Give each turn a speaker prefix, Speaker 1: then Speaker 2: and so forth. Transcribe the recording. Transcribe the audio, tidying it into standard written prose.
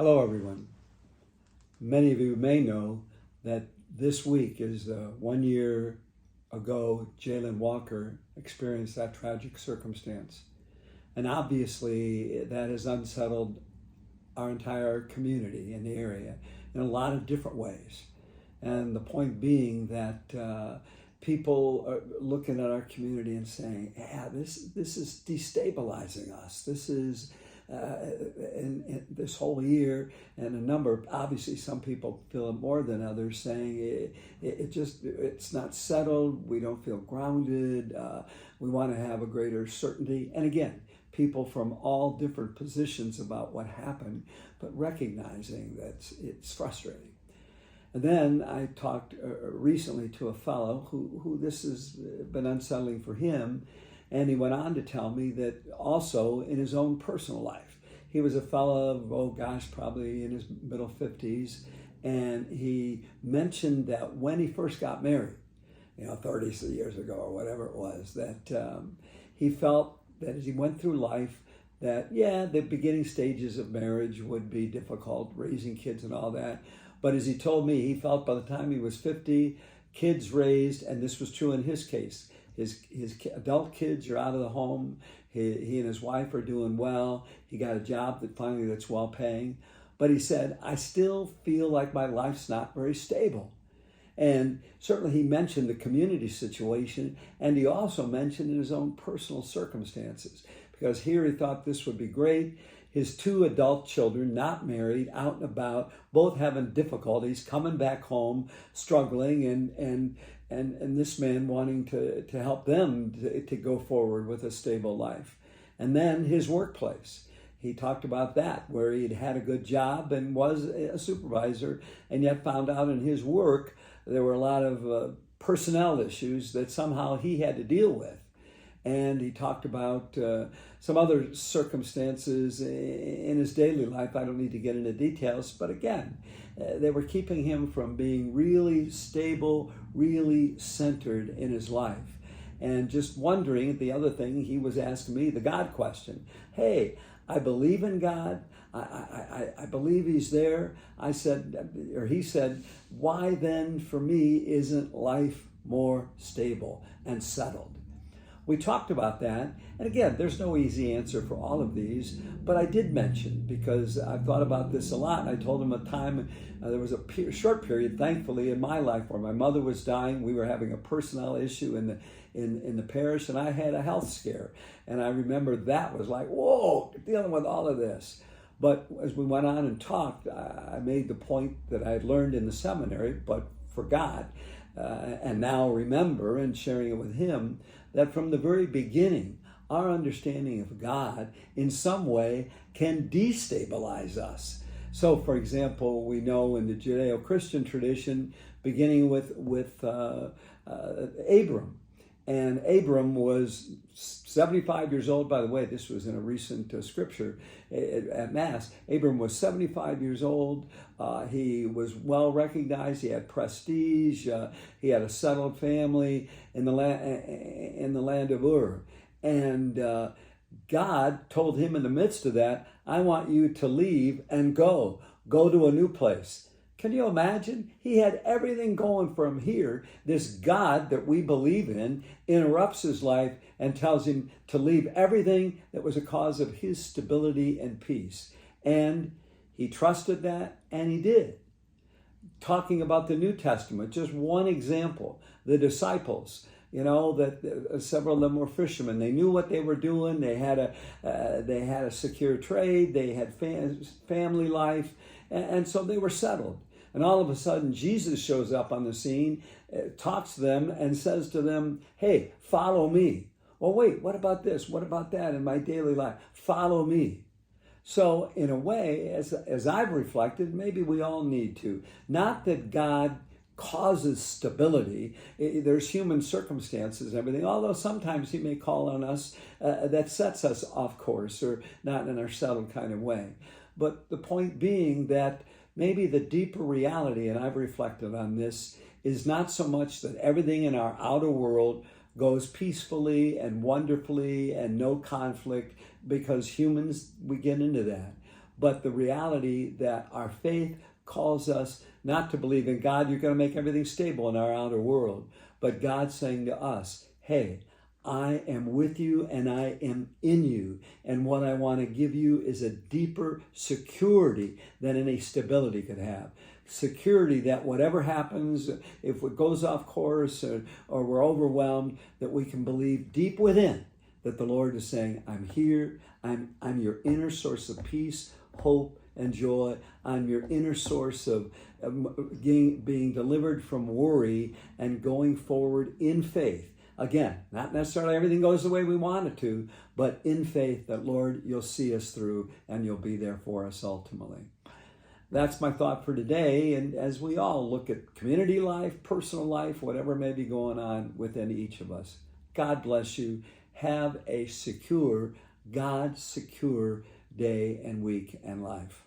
Speaker 1: Hello, everyone. Many of you may know that this week is 1 year ago Jalen Walker experienced that tragic circumstance. And obviously, that has unsettled our entire community in the area in a lot of different ways. And the point being that people are looking at our community and saying, yeah, this is destabilizing us. This is in this whole year, and a number, obviously some people feel it more than others, saying it's not settled, we don't feel grounded, we want to have a greater certainty. And again, people from all different positions about what happened, but recognizing that it's frustrating. And then I talked recently to a fellow who this has been unsettling for him. And he went on to tell me that also in his own personal life, he was a fellow of, probably in his middle 50s. And he mentioned that when he first got married, 30 years ago or whatever it was, that he felt that as he went through life, that, the beginning stages of marriage would be difficult, raising kids and all that. But as he told me, he felt by the time he was 50, kids raised, and this was true in his case, his adult kids are out of the home. He and his wife are doing well. He got a job that's well paying. But he said, I still feel like my life's not very stable. And certainly he mentioned the community situation, and he also mentioned in his own personal circumstances, because here he thought this would be great. His 2 adult children, not married, out and about, both having difficulties, coming back home, struggling, and this man wanting to help them to go forward with a stable life. And then his workplace. He talked about that, where he'd had a good job and was a supervisor, and yet found out in his work there were a lot of personnel issues that somehow he had to deal with. And he talked about some other circumstances in his daily life. I don't need to get into details, but again, they were keeping him from being really stable, really centered in his life. And just wondering, the other thing, he was asking me the God question. Hey, I believe in God. I believe he's there. He said, why then for me isn't life more stable and settled? We talked about that, and again, there's no easy answer for all of these, but I did mention, because I've thought about this a lot, and I told him a time, there was a short period, thankfully, in my life where my mother was dying. We were having a personnel issue in the parish, and I had a health scare, and I remember that was like, whoa, dealing with all of this. But as we went on and talked, I made the point that I had learned in the seminary, but forgot, and now remember, and sharing it with him, that from the very beginning, our understanding of God in some way can destabilize us. So, for example, we know in the Judeo-Christian tradition, beginning with Abram. And Abram was 75 years old. By the way, this was in a recent scripture at Mass. Abram was 75 years old. He was well recognized. He had prestige. He had a settled family in the land of Ur. And God told him in the midst of that, I want you to leave and go to a new place. Can you imagine? He had everything going for him here. This God that we believe in interrupts his life and tells him to leave everything that was a cause of his stability and peace. And he trusted that, and he did. Talking about the New Testament, just one example, the disciples, that several of them were fishermen. They knew what they were doing. They had a secure trade. They had family life, and so they were settled. And all of a sudden, Jesus shows up on the scene, talks to them, and says to them, hey, follow me. Well, wait, what about this? What about that in my daily life? Follow me. So in a way, as I've reflected, maybe we all need to. Not that God causes stability. There's human circumstances and everything, although sometimes he may call on us that sets us off course or not in our settled kind of way. But the point being that maybe the deeper reality, and I've reflected on this, is not so much that everything in our outer world goes peacefully and wonderfully and no conflict, because humans, we get into that. but the reality that our faith calls us not to believe in God, you're going to make everything stable in our outer world, but God saying to us, hey, I am with you and I am in you. And what I want to give you is a deeper security than any stability could have. Security that whatever happens, if it goes off course or we're overwhelmed, that we can believe deep within that the Lord is saying, I'm here. I'm your inner source of peace, hope, and joy. I'm your inner source of being delivered from worry and going forward in faith. Again, not necessarily everything goes the way we want it to, but in faith that, Lord, you'll see us through and you'll be there for us ultimately. That's my thought for today. And as we all look at community life, personal life, whatever may be going on within each of us, God bless you. Have a secure, God-secure day and week and life.